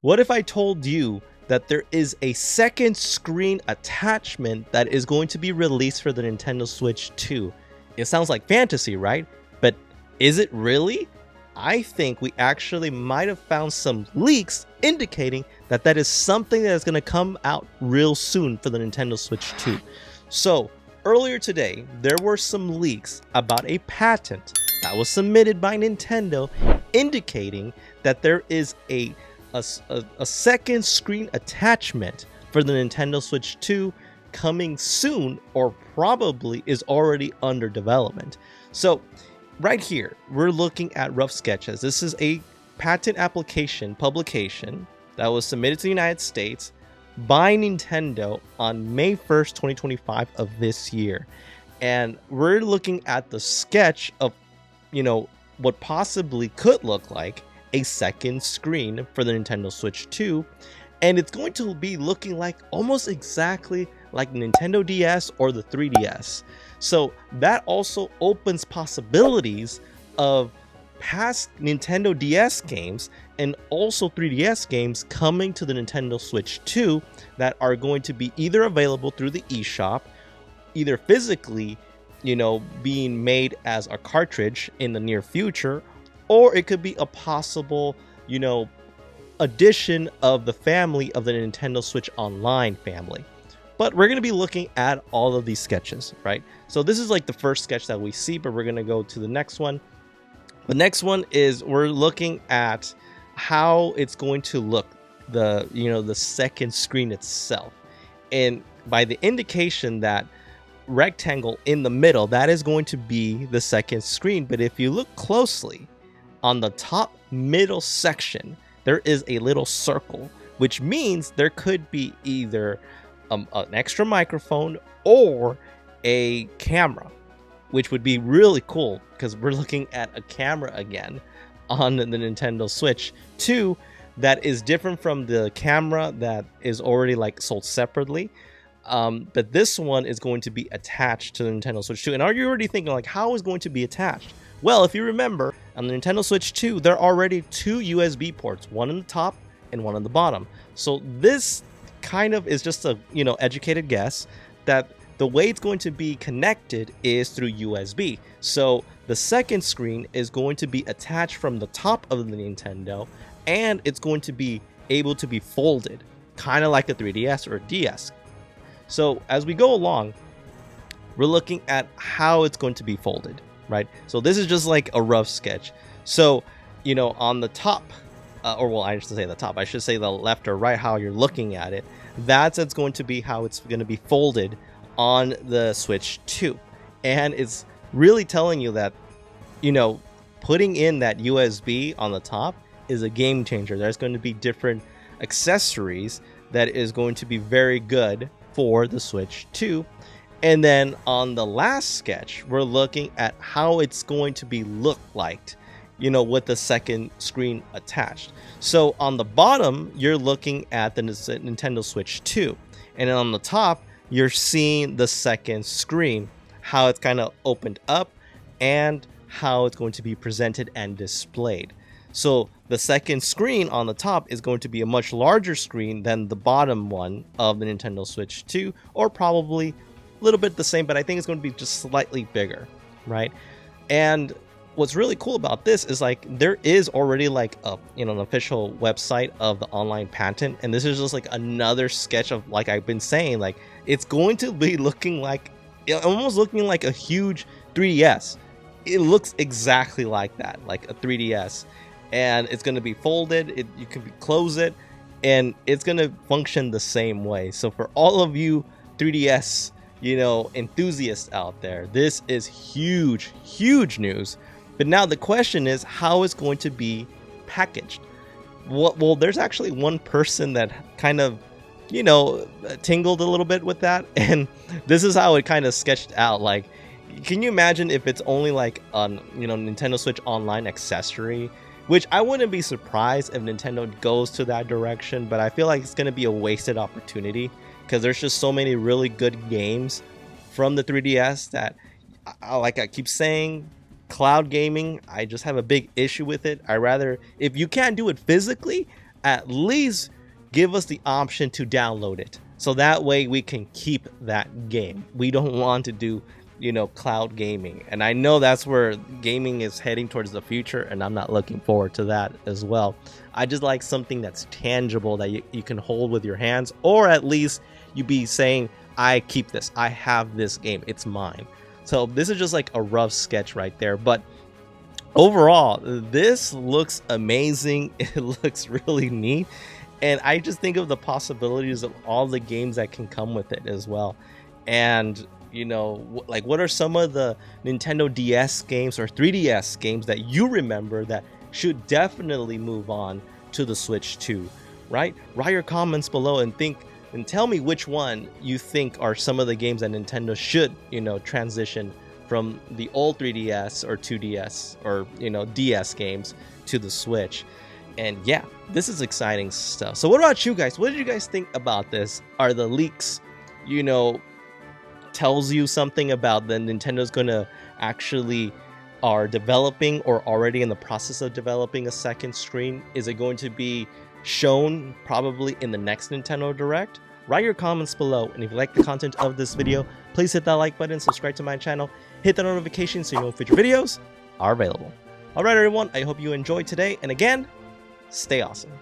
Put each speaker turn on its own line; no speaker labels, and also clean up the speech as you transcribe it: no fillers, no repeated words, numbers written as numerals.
What if I told you that there is a second screen attachment that is going to be released for the Nintendo Switch 2? It sounds like fantasy, right? But is it really? I think we actually might have found some leaks indicating that that is something that is going to come out real soon for the Nintendo Switch 2. So, earlier today, there were some leaks about a patent that was submitted by Nintendo indicating that there is a second screen attachment for the Nintendo Switch 2 coming soon, or probably is already under development. So right here, we're looking at rough sketches. This is a patent application publication that was submitted to the United States by Nintendo on May 1st, 2025 of this year. And we're looking at the sketch of, what possibly could look like a second screen for the Nintendo Switch 2. And it's going to be looking like almost exactly like Nintendo DS or the 3DS. So that also opens possibilities of past Nintendo DS games and also 3DS games coming to the Nintendo Switch 2 that are going to be either available through the eShop, either physically, being made as a cartridge in the near future, or it could be a possible, addition of the family of the Nintendo Switch Online family. But we're going to be looking at all of these sketches, right? So this is like the first sketch that we see, but we're going to go to the next one. The next one is we're looking at how it's going to look, the second screen itself. And by the indication that rectangle in the middle, that is going to be the second screen. But if you look closely on the top middle section, there is a little circle, which means there could be either an extra microphone or a camera, which would be really cool because we're looking at a camera again on the Nintendo Switch 2 that is different from the camera that is already sold separately. But this one is going to be attached to the Nintendo Switch 2. And are you already thinking how is it going to be attached? Well, if you remember, on the Nintendo Switch 2, there are already two USB ports, one on the top and one on the bottom. So this kind of is just a educated guess that the way it's going to be connected is through USB. So the second screen is going to be attached from the top of the Nintendo, and it's going to be able to be folded, kind of like a 3DS or a DS. So as we go along, we're looking at how it's going to be folded, right? So this is just like a rough sketch. So, on the top, I should say the top, I should say the left or right, how you're looking at it, it's going to be how it's going to be folded on the Switch 2. And it's really telling you that, putting in that USB on the top is a game changer. There's going to be different accessories that is going to be very good for the Switch 2. And then on the last sketch, we're looking at how it's going to be look like, with the second screen attached. So on the bottom, you're looking at the Nintendo Switch 2. And then on the top, you're seeing the second screen, how it's kind of opened up and how it's going to be presented and displayed. So the second screen on the top is going to be a much larger screen than the bottom one of the Nintendo Switch 2, or probably a little bit the same, but I think it's going to be just slightly bigger, right? And what's really cool about this is there is already an official website of the online patent, and this is just another sketch of, I've been saying, it's going to be almost looking like a huge 3DS. It looks exactly like that, like a 3DS. And it's going to be folded, you can close it, and it's going to function the same way. So for all of you 3DS, enthusiasts out there, this is huge, huge news. But now the question is how it's going to be packaged. Well, there's actually one person that kind of, tingled a little bit with that. And this is how it kind of sketched out. Can you imagine if it's only a Nintendo Switch Online accessory? Which I wouldn't be surprised if Nintendo goes to that direction, but I feel like it's going to be a wasted opportunity because there's just so many really good games from the 3DS that, I keep saying, cloud gaming, I just have a big issue with it. If you can't do it physically, at least give us the option to download it. So that way we can keep that game. We don't want to do, you know, cloud gaming. And I know that's where gaming is heading towards the future, and I'm not looking forward to that as well. I just like something that's tangible that you can hold with your hands, or at least you be saying, I keep this, I have this game, it's mine. So this is just like a rough sketch right there, but overall this looks amazing. It looks really neat, and I just think of the possibilities of all the games that can come with it as well. And you know, like, what are some of the Nintendo DS games or 3DS games that you remember that should definitely move on to the Switch 2, right? Write your comments below and tell me which one you think are some of the games that Nintendo should, you know, transition from the old 3DS or 2DS or, you know, DS games to the Switch. And yeah, this is exciting stuff. So what about you guys? What did you guys think about this? Are the leaks, you know, tells you something about the Nintendo's gonna actually are developing or already in the process of developing a second screen? Is it going to be shown probably in the next Nintendo Direct? Write your comments below, and if you like the content of this video, please hit that like button, subscribe to my channel, hit the notification so you know future videos are available. Alright everyone, I hope you enjoyed today, and again, stay awesome.